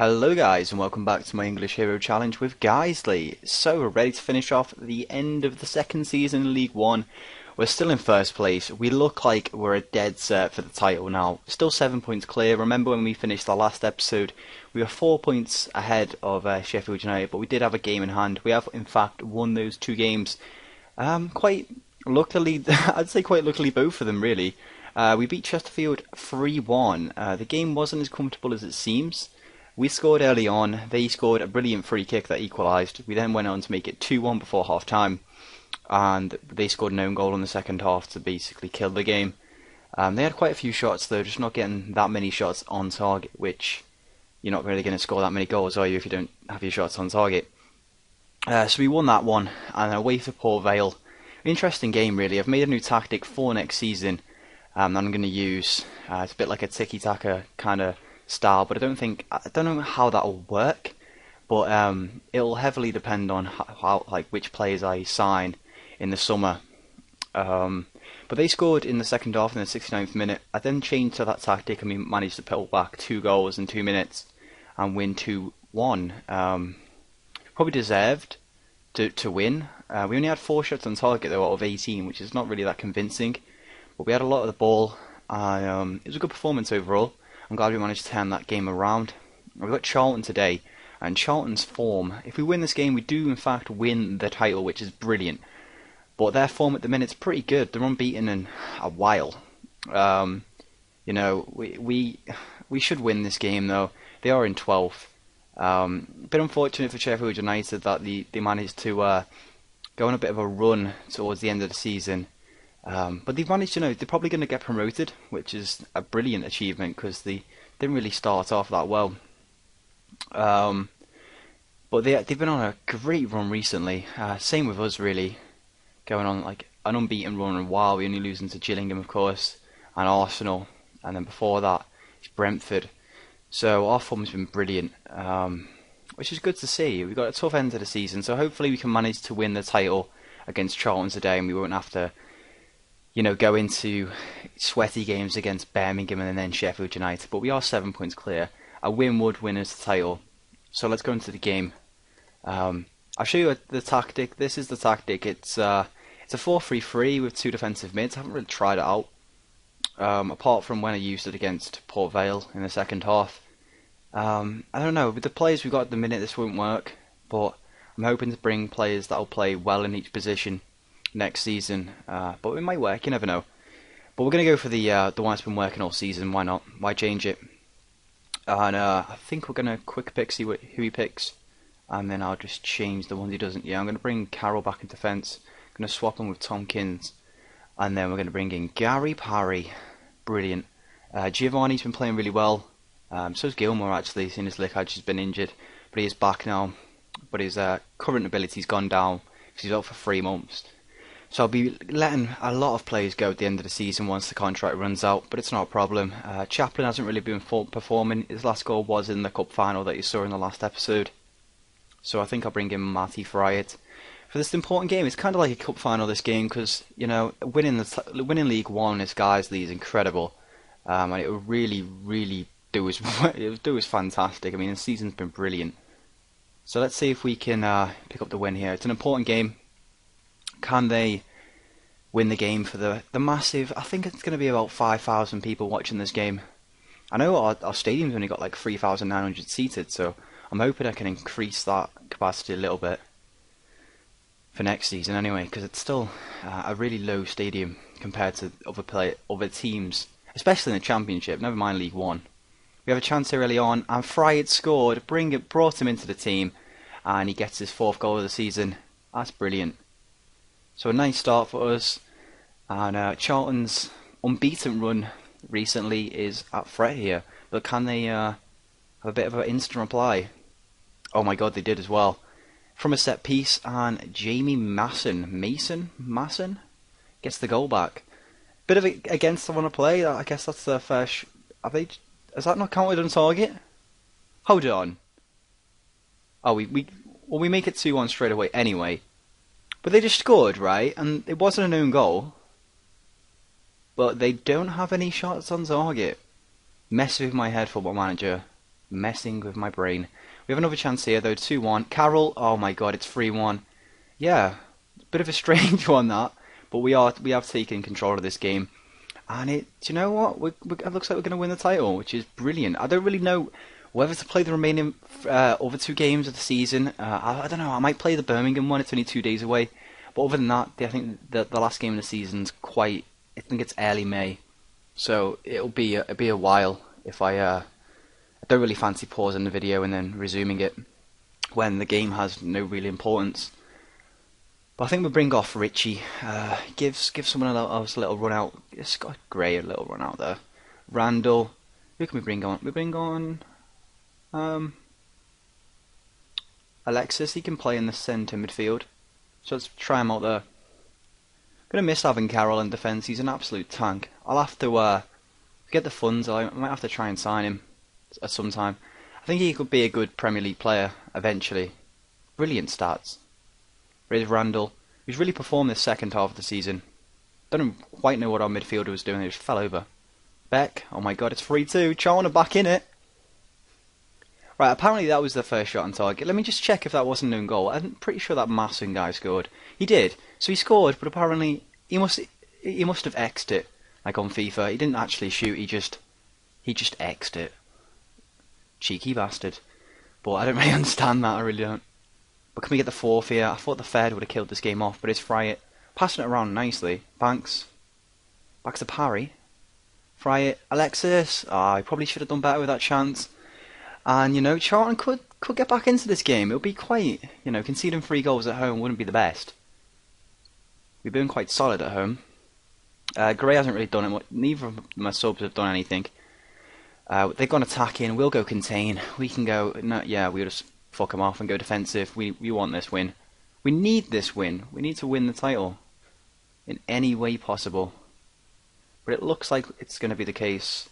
Hello guys and welcome back to my English Hero Challenge with Geisley. So we're ready to finish off the end of the second season in League 1. We're still in first place. We look like we're a dead cert for the title now. Still 7 points clear. Remember when we finished the last episode, we were 4 points ahead of Sheffield United, but we did have a game in hand. We have in fact won those two games. Quite luckily, I'd say quite luckily both of them really. We beat Chesterfield 3-1. The game wasn't as comfortable as it seems. We scored early on, they scored a brilliant free kick that equalised. We then went on to make it 2-1 before half time, and they scored an own goal in the second half to basically kill the game. They had quite a few shots though, just not getting that many shots on target, which you're not really going to score that many goals, are you, if you don't have your shots on target. So we won that one, and away for Port Vale. Interesting game really. I've made a new tactic for next season that I'm going to use. It's a bit like a tiki-taka kind of style, but I don't know how that'll work, but it'll heavily depend on how like which players I sign in the summer. But they scored in the second half in the 69th minute. I then changed to that tactic and we managed to pull back 2 goals in 2 minutes and win 2-1. Probably deserved to win. We only had 4 shots on target though out of 18, which is not really that convincing, but we had a lot of the ball. It was a good performance overall. I'm glad we managed to turn that game around. We've got Charlton today, and Charlton's form, if we win this game, we do in fact win the title, which is brilliant. But their form at the minute's pretty good. They're unbeaten in a while. You know, we should win this game though. They are in 12th. Bit unfortunate for Sheffield United that they managed to go on a bit of a run towards the end of the season. But they've managed to know they're probably going to get promoted, which is a brilliant achievement because they didn't really start off that well. But they've been on a great run recently. Same with us really, going on like an unbeaten run, and while we only losing to Gillingham of course, and Arsenal, and then before that it's Brentford. So our form's been brilliant, which is good to see. We've got a tough end to the season, so hopefully we can manage to win the title against Charlton today, and we won't have to, you know, go into sweaty games against Birmingham and then Sheffield United. But we are 7 points clear. A win would win us the title. So let's go into the game. I'll show you the tactic. This is the tactic. It's a 4-3-3 with 2 defensive mids. I haven't really tried it out, apart from when I used it against Port Vale in the second half. I don't know. With the players we've got at the minute, this won't work. But I'm hoping to bring players that'll play well in each position next season, but it might work, you never know. But we're going to go for the one that's been working all season. Why not? Why change it? And I think we're going to quick pick, see who he picks, and then I'll just change the ones he doesn't. Yeah, I'm going to bring Carroll back in defence. Going to swap him with Tompkins, and then we're going to bring in Gary Parry. Brilliant. Giovanni's been playing really well. So's Gilmore actually, seeing as Lickage has been injured, but he is back now. But his current ability's gone down because he's out for 3 months. So I'll be letting a lot of players go at the end of the season once the contract runs out, but it's not a problem. Chaplin hasn't really been performing. His last goal was in the cup final that you saw in the last episode. So I think I'll bring in Matty Friat for this important game. It's kind of like a cup final, this game, because, you know, winning League 1 this Geisley is incredible. And it will really do us fantastic. I mean, the season's been brilliant. So let's see if we can pick up the win here. It's an important game. Can they win the game for the massive? I think it's going to be about 5,000 people watching this game. I know our stadium's only got like 3,900 seated, so I'm hoping I can increase that capacity a little bit for next season anyway, because it's still a really low stadium compared to other teams, especially in the Championship, never mind League 1. We have a chance here early on, and Fry had scored, brought him into the team, and he gets his 4th goal of the season. That's brilliant. So a nice start for us, and Charlton's unbeaten run recently is at threat here, but can they have a bit of an instant reply? Oh my god, they did as well. From a set piece, and Jamie Mason gets the goal back. Bit of it against the run of play. I guess that's their first. Has that not counted on target? Hold on. Oh, we make it 2-1 straight away anyway. But they just scored, right? And it wasn't an own goal. But they don't have any shots on target. Mess with my head, Football Manager. messing with my brain. We have another chance here though, 2-1. Carroll, oh my god, it's 3-1. Yeah, bit of a strange one that, but we have taken control of this game, and do you know what? It looks like we're going to win the title, which is brilliant. I don't really know whether to play the remaining other 2 games of the season. I don't know. I might play the Birmingham one. It's only 2 days away, but other than that, I think the last game of the season's quite. I think it's early May, so it'll be a while if I don't really fancy pausing the video and then resuming it when the game has no real importance. But I think we'll bring off Richie. Give someone else a little run out. Scott Gray a little run out there. Randall. Who can we bring on? We bring on Alexis. He can play in the centre midfield. So let's try him out there. Gonna miss having Carroll in defence. He's an absolute tank. I'll have to get the funds. I might have to try and sign him at some time. I think he could be a good Premier League player eventually. Brilliant stats. Here's Randall, who's really performed this second half of the season. Don't quite know what our midfielder was doing, he just fell over. Beck, oh my god, it's 3-2, Charlton back in it. Right, apparently that was the first shot on target. Let me just check if that wasn't an own goal. I'm pretty sure that Masson guy scored. He did, so he scored, but apparently he must have X'd it, like on FIFA. He didn't actually shoot, he just X'd it. Cheeky bastard. But I don't really understand that, I really don't. But can we get the fourth here? I thought the third would have killed this game off, but it's Fry it. Passing it around nicely. Banks. Back to Parry. Fry it. Alexis. I probably should have done better with that chance. And, you know, Charlton could get back into this game. It would be quite, you know, conceding 3 goals at home wouldn't be the best. We've been quite solid at home. Gray hasn't really done it. Neither of my subs have done anything. They've gone attacking. We'll go contain. We can go... No, yeah, we'll just fuck them off and go defensive. We want this win. We need this win. We need to win the title in any way possible. But it looks like it's going to be the case.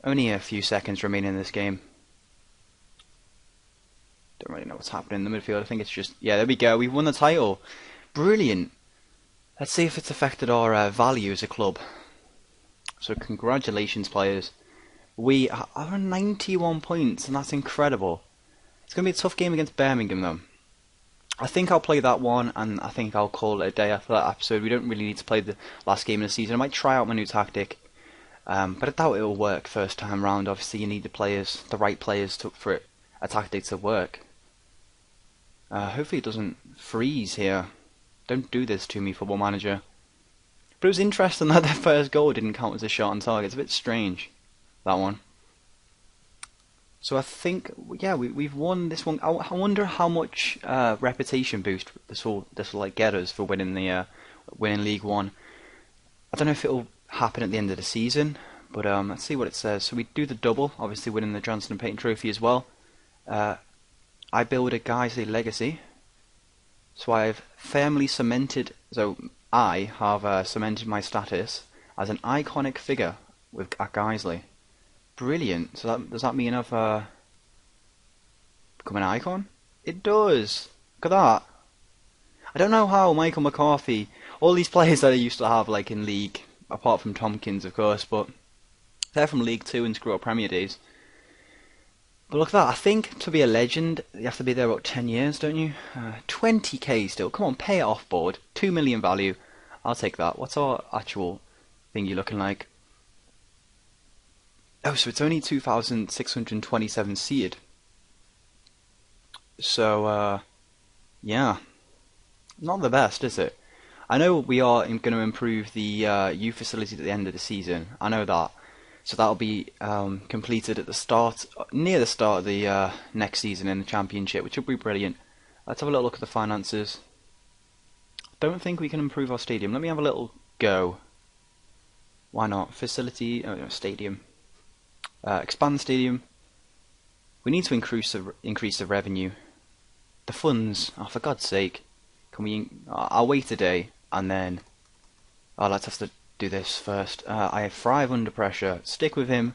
Only a few seconds remaining in this game. Don't really know what's happening in the midfield. I think it's just... Yeah, there we go. We've won the title. Brilliant. Let's see if it's affected our value as a club. So congratulations, players. We are on 91 points, and that's incredible. It's going to be a tough game against Birmingham, though. I think I'll play that one, and I think I'll call it a day after that episode. We don't really need to play the last game of the season. I might try out my new tactic, but I doubt it'll work first time round. Obviously, you need the right players for a tactic to work. Hopefully it doesn't freeze here. Don't do this to me, Football Manager. But it was interesting that their first goal didn't count as a shot on target. It's a bit strange, that one. So I think, yeah, we've won this one. I wonder how much reputation boost this will like get us for winning League One. I don't know if it'll happen at the end of the season, but let's see what it says. So we do the double, obviously winning the Johnson and Payton Trophy as well. I build a Guiseley legacy, so I've firmly cemented. So I have cemented my status as an iconic figure at Guiseley. Brilliant. So does that mean I've become an icon? It does. Look at that. I don't know how Michael McCarthy, all these players that I used to have like in League, apart from Tompkins of course, but they're from League 2 and Screw Up Premier days. But look at that. I think to be a legend, you have to be there about 10 years, don't you? 20k still. Come on, pay it off, board. 2 million value. I'll take that. What's our actual thing you're looking like? Oh, so it's only 2,627 seated. So, yeah. Not the best, is it? I know we are going to improve the youth facility at the end of the season. I know that. So that'll be completed at near the start of the next season in the Championship, which will be brilliant. Let's have a little look at the finances. Don't think we can improve our stadium. Let me have a little go. Why not? Facility, stadium. Expand stadium. We need to increase the revenue. The funds. Oh, for God's sake! Can we? I'll wait a day and then. Oh, let's have to do this first. I have Thrive under pressure. Stick with him.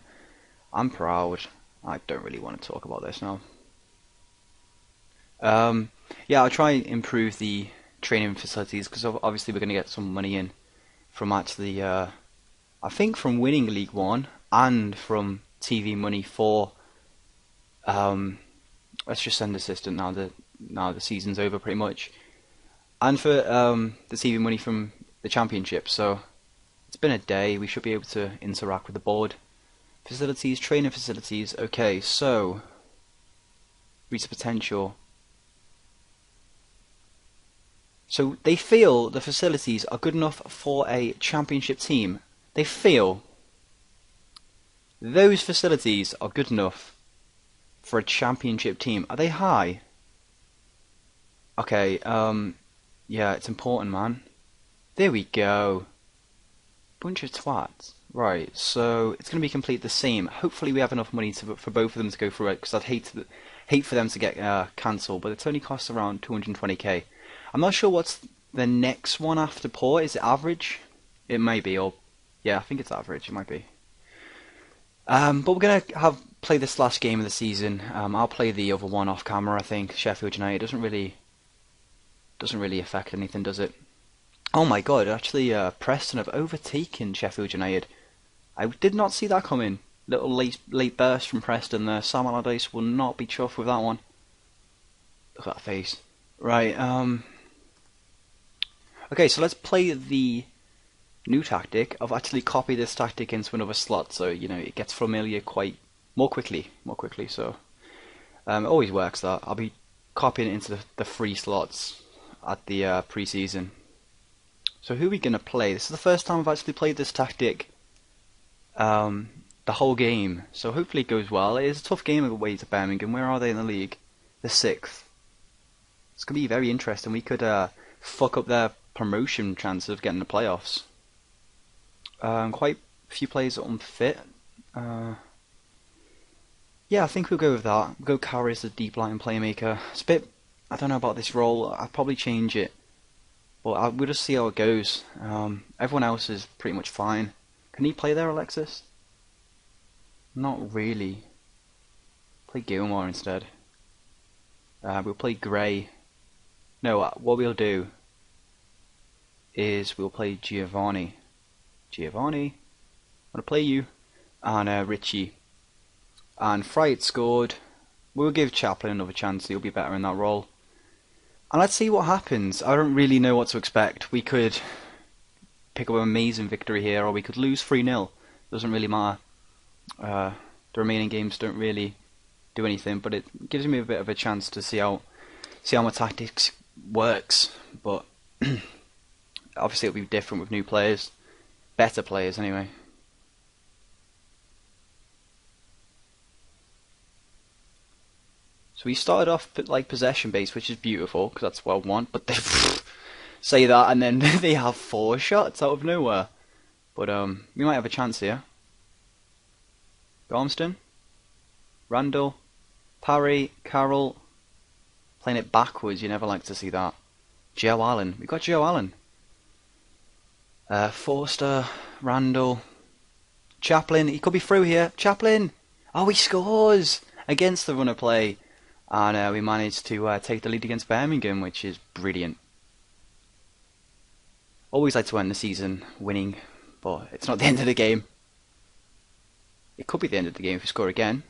I'm proud. I don't really want to talk about this now. Yeah, I'll try and improve the training facilities because obviously we're going to get some money in from actually. I think from winning League One and from TV money for Let's just send assistant now the season's over pretty much. And for the TV money from the championship, so it's been a day. We should be able to interact with the board. Facilities, training facilities. Okay, so reach the potential. So they feel the facilities are good enough for a championship team. They feel those facilities are good enough for a championship team. Are they high? Okay, yeah, it's important, man. There we go. Bunch of twats. Right, so it's going to be complete the same. Hopefully we have enough money for both of them to go through it, because I'd hate for them to get cancelled, but it only costs around 220k. I'm not sure what's the next one after port. Is it average? It may be, or yeah, I think it's average. It might be. But we're gonna play this last game of the season. I'll play the other one off camera. I think Sheffield United doesn't really affect anything, does it? Oh my God! Actually, Preston have overtaken Sheffield United. I did not see that coming. Little late burst from Preston there. Sam Allardyce will not be chuffed with that one. Look at that face. Right. Okay, so let's play the new tactic. I've actually copied this tactic into another slot, so you know it gets familiar more quickly. So it always works. That I'll be copying it into the free slots at the pre-season. So who are we gonna play? This is the first time I've actually played this tactic the whole game, so hopefully it goes well. It is a tough game away to Birmingham. Where are they in the league? The 6th. It's gonna be very interesting. We could fuck up their promotion chance of getting the playoffs. Quite a few players are unfit. Yeah, I think we'll go with that. We'll go Carry as the deep line playmaker. It's a bit, I don't know about this role. I'll probably change it, but we'll just see how it goes. Everyone else is pretty much fine. Can he play there, Alexis? Not really. Play Gilmore instead. We'll play Gray. No, what we'll do is we'll play Giovanni. Giovanni, I'm going to play you. And Richie. And Fright scored. We'll give Chaplin another chance. He'll be better in that role. And let's see what happens. I don't really know what to expect. We could pick up an amazing victory here, or we could lose 3-0. Doesn't really matter. The remaining games don't really do anything, but it gives me a bit of a chance to see how my tactics works. But obviously it'll be different with new players, better players anyway. So we started off like possession based, which is beautiful because that's what I want. But they say that and then they have 4 shots out of nowhere. But we might have a chance here. Gormston, Randall, Parry, Carroll, playing it backwards. You never like to see that. Joe Allen, we got Joe Allen. Forster, Randall, Chaplin. He could be through here. Chaplin. Oh, he scores against the runner play. And we managed to take the lead against Birmingham, which is brilliant. Always like to end the season winning, but it's not the end of the game. It could be the end of the game if we score again.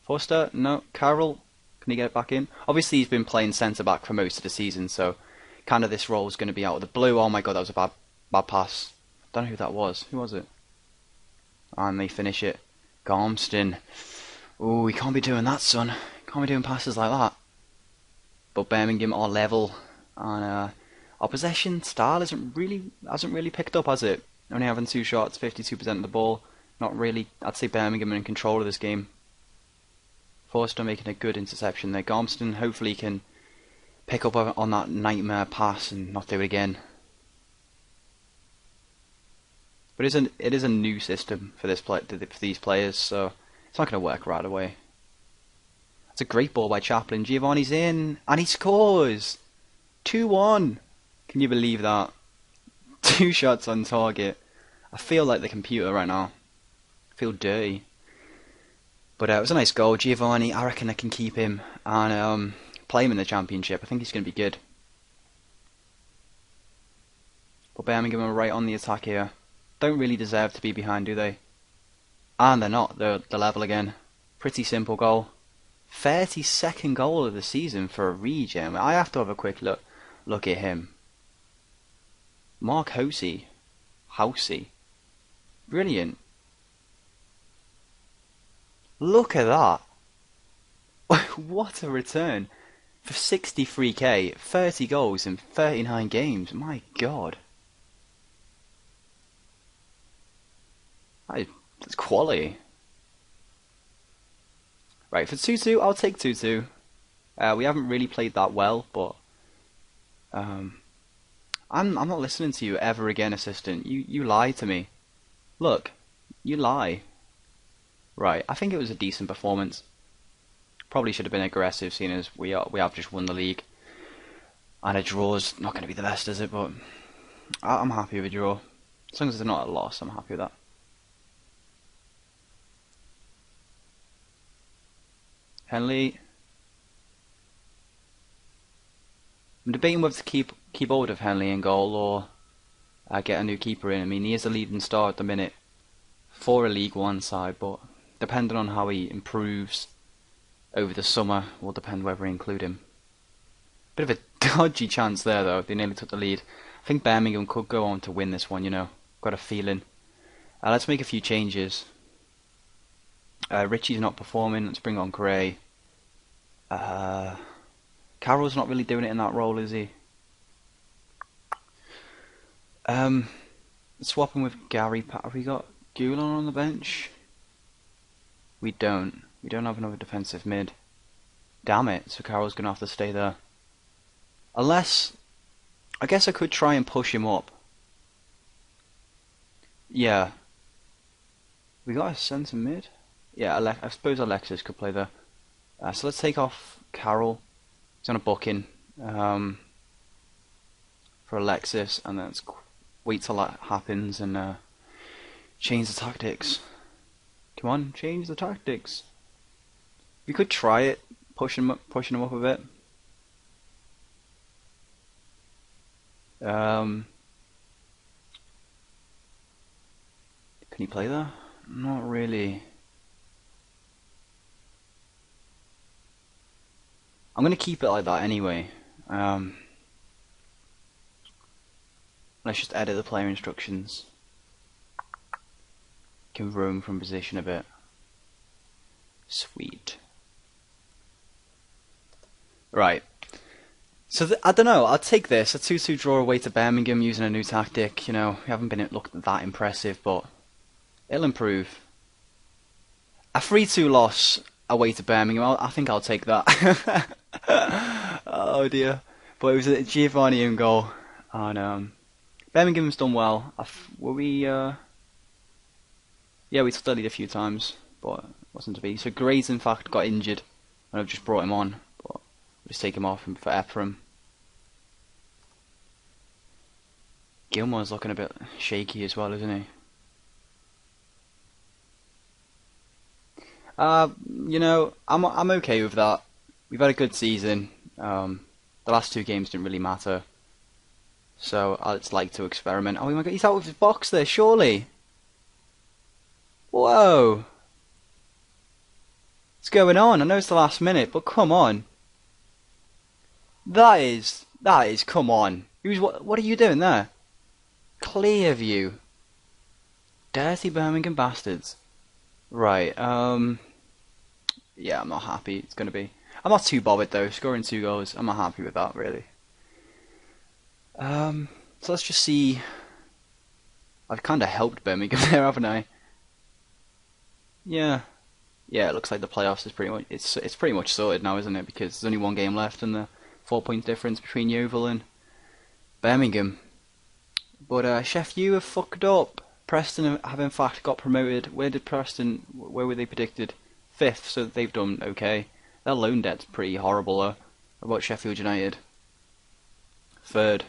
Forster, no. Carroll, can he get it back in? Obviously he's been playing centre-back for most of the season, so kind of this role is going to be out of the blue. Oh my God, that was a bad pass. Don't know who that was. Who was it? And they finish it. Gormston. Ooh, we can't be doing that, son. Can't be doing passes like that. But Birmingham are level, and our possession style hasn't really picked up, has it? Only having 2 shots, 52% of the ball. Not really. I'd say Birmingham are in control of this game. Forster making a good interception there. Gormston hopefully can pick up on that nightmare pass and not do it again. But it is a new system for these players, so it's not going to work right away. It's a great ball by Chaplin. Giovanni's in, and he scores! 2-1! Can you believe that? 2 shots on target. I feel like the computer right now. I feel dirty. But it was a nice goal. Giovanni, I reckon I can keep him and play him in the championship. I think he's going to be good. But Birmingham are right on the attack here. Don't really deserve to be behind, do they? And they're not. They're level again. Pretty simple goal. 32nd goal of the season for a regen. I have to have a quick look at him. Mark Housey. Brilliant. Look at that. What a return. For 63k, 30 goals in 39 games. My God. That's quality. Right, for 2-2, I'll take 2-2. We haven't really played that well, but I'm not listening to you ever again, assistant. You lie to me. Look, you lie. Right, I think it was a decent performance. Probably should have been aggressive, seeing as we have just won the league, and a draw's not going to be the best, is it? But I'm happy with a draw, as long as it's not a loss. I'm happy with that. Henley. I'm debating whether to keep hold of Henley in goal or get a new keeper in. I mean, he is a leading star at the minute for a League One side, but depending on how he improves over the summer will depend whether we include him. Bit of a dodgy chance there, though. They nearly took the lead. I think Birmingham could go on to win this one, you know. Got a feeling. Let's make a few changes. Richie's not performing. Let's bring on Gray. Carroll's not really doing it in that role, is he? Swap him with Gary. Have we got Goulon on the bench? We don't. We don't have another defensive mid. Damn it, so Carroll's going to have to stay there. Unless, I guess I could try and push him up. Yeah. We got a centre mid? Yeah, I suppose Alexis could play there. So let's take off Carroll. He's on a booking for Alexis, and then let's wait till that happens and change the tactics. Come on, change the tactics. We could try it, pushing him up a bit. Can he play there? Not really. I'm going to keep it like that anyway. Let's just edit the player instructions. Can roam from position a bit. Sweet. Right. So I don't know. I'll take this. A 2-2 draw away to Birmingham using a new tactic. You know, we haven't been looked that impressive, but it'll improve. A 3-2 loss away to Birmingham. I think I'll take that. Oh dear. But it was a Giovanni own goal, and Birmingham's done well. Were we? Yeah, we took the lead a few times, but it wasn't to be. So Gray's in fact got injured, and I've just brought him on, but we'll just take him off for Ephraim. Gilmore's looking a bit shaky as well, isn't he? You know, I'm okay with that. We've had a good season. The last two games didn't really matter, so I'd just like to experiment. Oh my God, he's out of his box there, surely. Whoa. What's going on? I know it's the last minute, but come on. That is, come on. What are you doing there? Clear view. Dirty Birmingham bastards. Right, yeah, I'm not happy. It's going to be. I'm not too bothered though. Scoring 2 goals, I'm not happy with that really. So let's just see. I've kind of helped Birmingham there, haven't I? Yeah, it looks like the playoffs is pretty much it's pretty much sorted now, isn't it? Because there's only one game left and the 4-point difference between Yeovil and Birmingham. But Chef U have fucked up. Preston have in fact got promoted. Where were they predicted? 5th, so they've done okay. Their loan debt's pretty horrible though. What about Sheffield United? 3rd.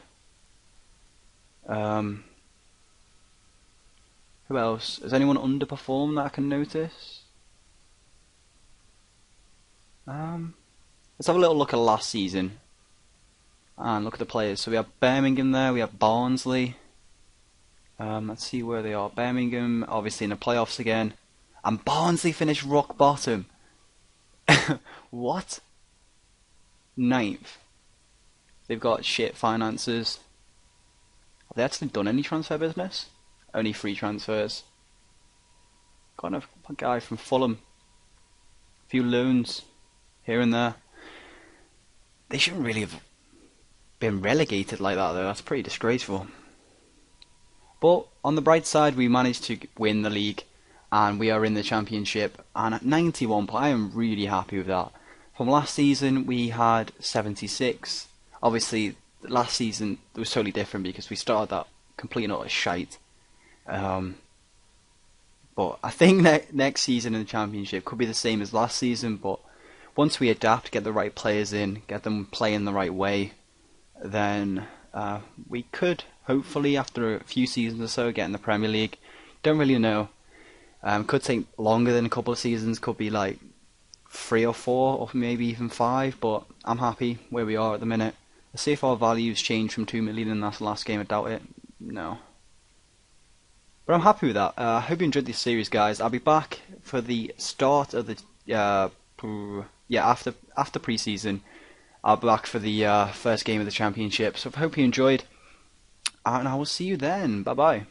Who else? Has anyone underperformed that I can notice? Let's have a little look at last season. And look at the players. So we have Birmingham there, we have Barnsley. Let's see where they are. Birmingham, obviously in the playoffs again. And Barnsley finished rock bottom. What? Ninth. They've got shit finances. Have they actually done any transfer business? Only free transfers. Got a guy from Fulham. A few loans here and there. They shouldn't really have been relegated like that though. That's pretty disgraceful. But on the bright side, we managed to win the league, and we are in the championship. And at 91, I am really happy with that. From last season, we had 76. Obviously, last season it was totally different because we started that complete and utter shite. Um, but I think next season in the championship could be the same as last season. But once we adapt, get the right players in, get them playing the right way, then we could hopefully, after a few seasons or so, get in the Premier League. Don't really know. Could take longer than a couple of seasons. Could be like 3 or 4, or maybe even 5. But I'm happy where we are at the minute. Let's see if our values change from 2 million in that last game. I doubt it. No. But I'm happy with that. I hope you enjoyed this series, guys. I'll be back for the start of the after pre-season. I'll be back for the first game of the championship. So I hope you enjoyed, and I will see you then. Bye bye.